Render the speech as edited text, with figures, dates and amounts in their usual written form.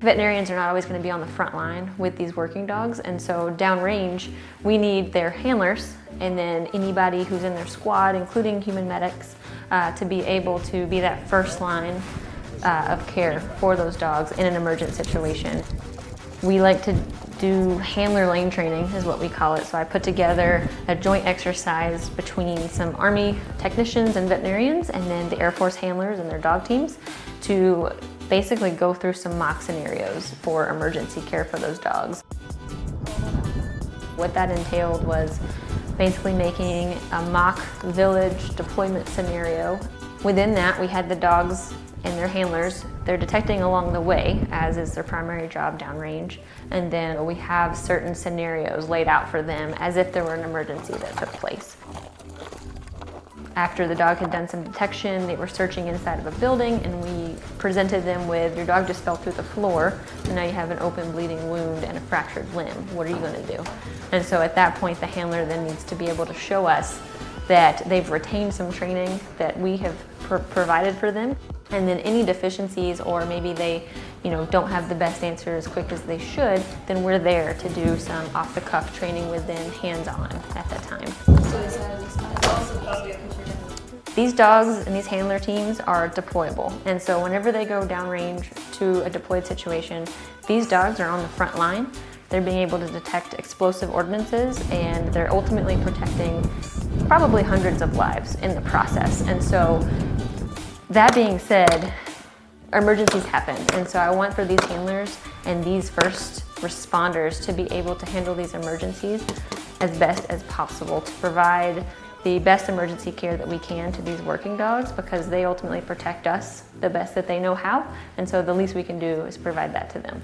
Veterinarians are not always going to be on the front line with these working dogs, and so downrange we need their handlers and then anybody who's in their squad, including human medics, to be able to be that first line of care for those dogs in an emergent situation. We like to do handler lane training is what we call it. So I put together a joint exercise between some Army technicians and veterinarians and then the Air Force handlers and their dog teams to basically go through some mock scenarios for emergency care for those dogs. What that entailed was basically making a mock village deployment scenario. Within that, we had the dogs and their handlers. They're detecting along the way, as is their primary job downrange, and then we have certain scenarios laid out for them as if there were an emergency that took place. After the dog had done some detection, they were searching inside of a building, and we presented them with, your dog just fell through the floor, and now you have an open bleeding wound and a fractured limb. What are you going to do? And so at that point, the handler then needs to be able to show us that they've retained some training that we have provided for them, and then any deficiencies or maybe they don't have the best answer as quick as they should, then we're there to do some off-the-cuff training with them hands-on at that time. These dogs and these handler teams are deployable, and so whenever they go downrange to a deployed situation, these dogs are on the front line. They're being able to detect explosive ordinances, and they're ultimately protecting probably hundreds of lives in the process. And so that being said, emergencies happen, and so I want for these handlers and these first responders to be able to handle these emergencies as best as possible to provide the best emergency care that we can to these working dogs, because they ultimately protect us the best that they know how, and so the least we can do is provide that to them.